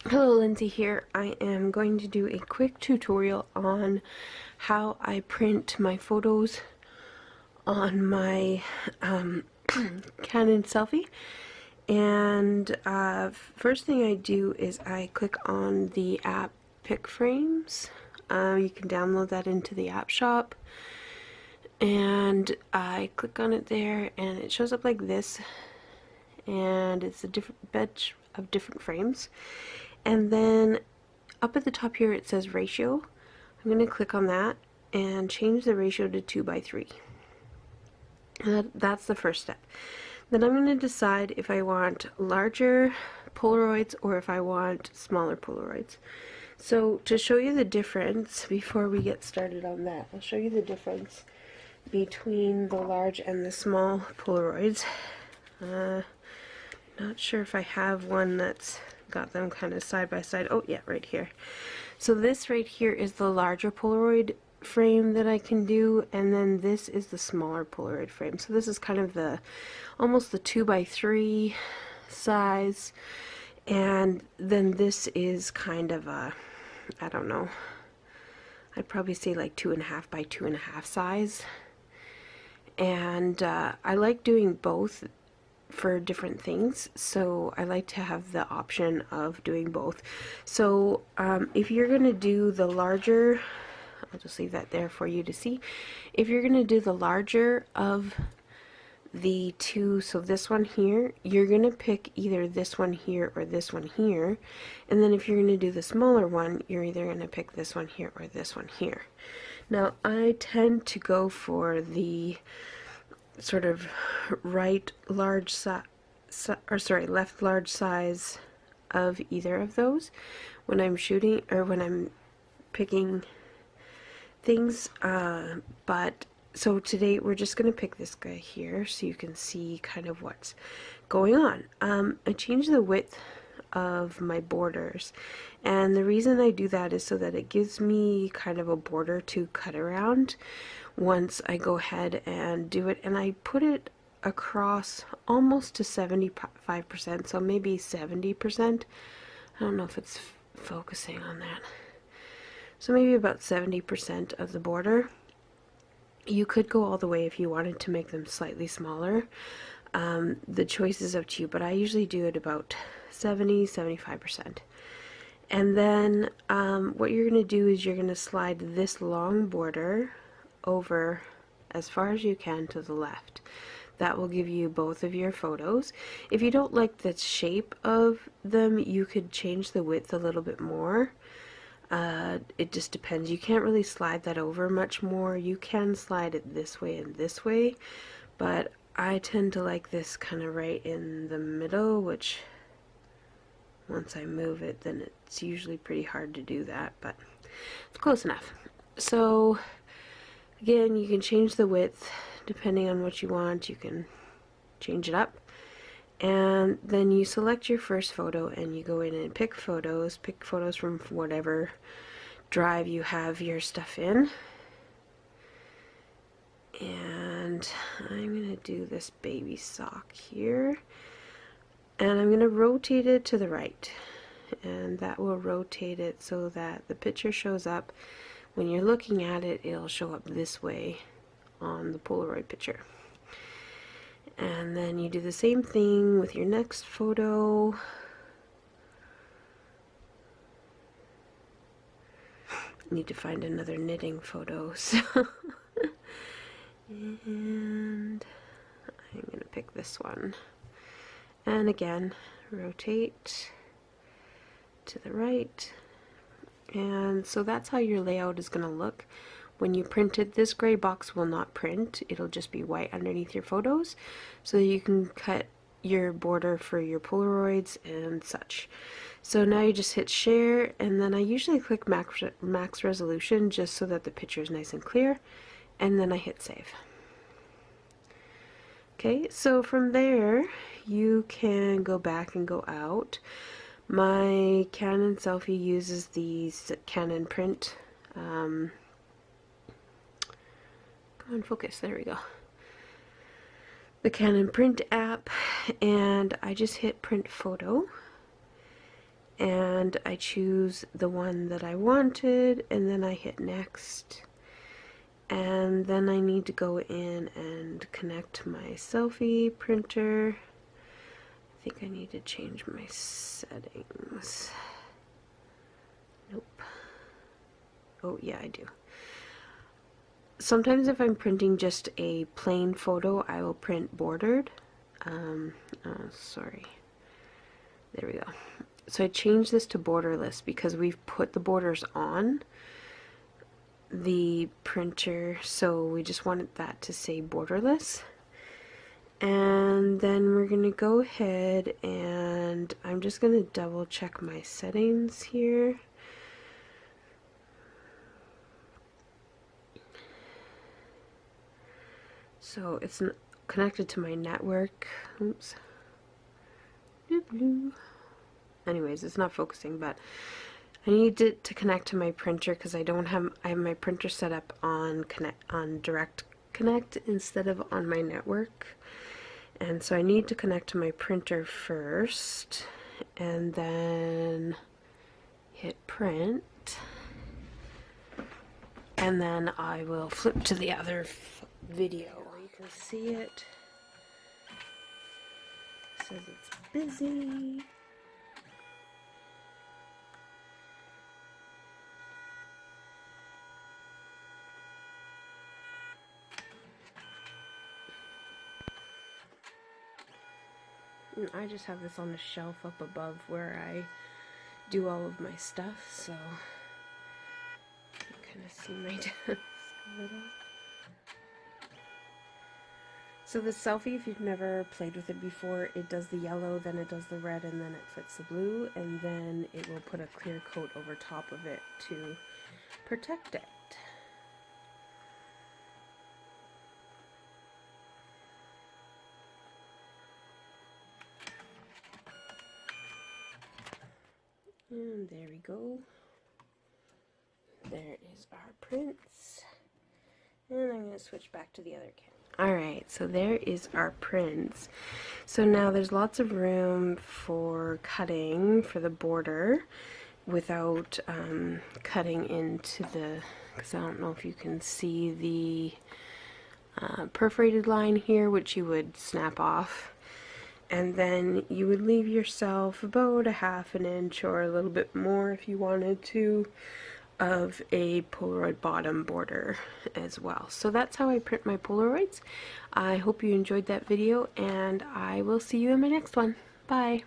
Hello, Lindsay here. I am going to do a quick tutorial on how I print my photos on my Canon Selphy. And first thing I do is I click on the app PicFrames. You can download that into the app shop. And I click on it there and it shows up like this. And it's a different batch of different frames. And then up at the top here it says ratio. I'm going to click on that and change the ratio to 2:3. That's the first step. Then I'm going to decide if I want larger Polaroids or if I want smaller Polaroids. So to show you the difference, before we get started on that, I'll show you the difference between the large and the small Polaroids. Not sure if I have one that's got them kind of side by side. Oh yeah, right here. So this right here is the larger Polaroid frame that I can do, and then this is the smaller Polaroid frame. So this is kind of the almost the 2:3 size, and then this is kind of a, I don't know, I'd probably say like 2.5 by 2.5 size. And I like doing both for different things, so I like to have the option of doing both. So if you're going to do the larger, I'll just leave that there for you to see. If you're going to do the larger of the two, so this one here, you're going to pick either this one here or this one here, and then if you're going to do the smaller one, you're either going to pick this one here or this one here. Now I tend to go for the sort of right large size, or sorry, left large size of either of those when I'm shooting or when I'm picking things. But so today we're just going to pick this guy here so you can see kind of what's going on. I changed the width of my borders, and the reason I do that is so that it gives me kind of a border to cut around once I go ahead and do it, and I put it across almost to 75%, so maybe 70%. I don't know if it's focusing on that. So maybe about 70% of the border. You could go all the way if you wanted to make them slightly smaller. The choice is up to you, but I usually do it about 70-75%. And then what you're going to do is you're going to slide this long border over as far as you can to the left. That will give you both of your photos. If you don't like the shape of them, you could change the width a little bit more. It just depends. You can't really slide that over much more. You can slide it this way and this way, but I tend to like this kind of right in the middle, which once I move it, then it's usually pretty hard to do that, but it's close enough. So again, you can change the width depending on what you want. You can change it up, and then you select your first photo and you go in and pick photos from whatever drive you have your stuff in. And I'm going to do this baby sock here, and I'm going to rotate it to the right, and that will rotate it so that the picture shows up. When you're looking at it, it'll show up this way on the Polaroid picture. And then you do the same thing with your next photo. Need to find another knitting photo, so and I'm going to pick this one. And again, rotate to the right. And so that's how your layout is going to look. When you print it, this gray box will not print. It'll just be white underneath your photos, so that you can cut your border for your Polaroids and such. So now you just hit share, and then I usually click max resolution just so that the picture is nice and clear, and then I hit save. Okay, so from there you can go back and go out. My Canon Selphy uses these Canon print. Come on, focus. There we go. The Canon print app, and I just hit print photo, and I choose the one that I wanted, and then I hit next. And then I need to go in and connect my Selphy printer. I think I need to change my settings. Nope. Oh yeah, I do. Sometimes if I'm printing just a plain photo, I will print bordered. Sorry. There we go. So I changed this to borderless because we've put the borders on the printer, so we just wanted that to say borderless. And then we're gonna go ahead and I'm just gonna double check my settings here. So it's connected to my network. Oops. Anyways, it's not focusing, but I need it to connect to my printer because I have my printer set up on direct connect instead of on my network. And so I need to connect to my printer first and then hit print. And then I will flip to the other video. You can see it. It says it's busy. And I just have this on a shelf up above where I do all of my stuff, so you can kind of see my desk a little. So the Selphy, if you've never played with it before, it does the yellow, then it does the red, and then it flips the blue, and then it will put a clear coat over top of it to protect it. And there we go. There is our prints. And I'm going to switch back to the other camera. Alright, so there is our prints. So now there's lots of room for cutting for the border without cutting into the, because I don't know if you can see the perforated line here, which you would snap off. And then you would leave yourself about a ½ an inch or a little bit more if you wanted to of a Polaroid bottom border as well. So that's how I print my Polaroids. I hope you enjoyed that video, and I will see you in my next one. Bye!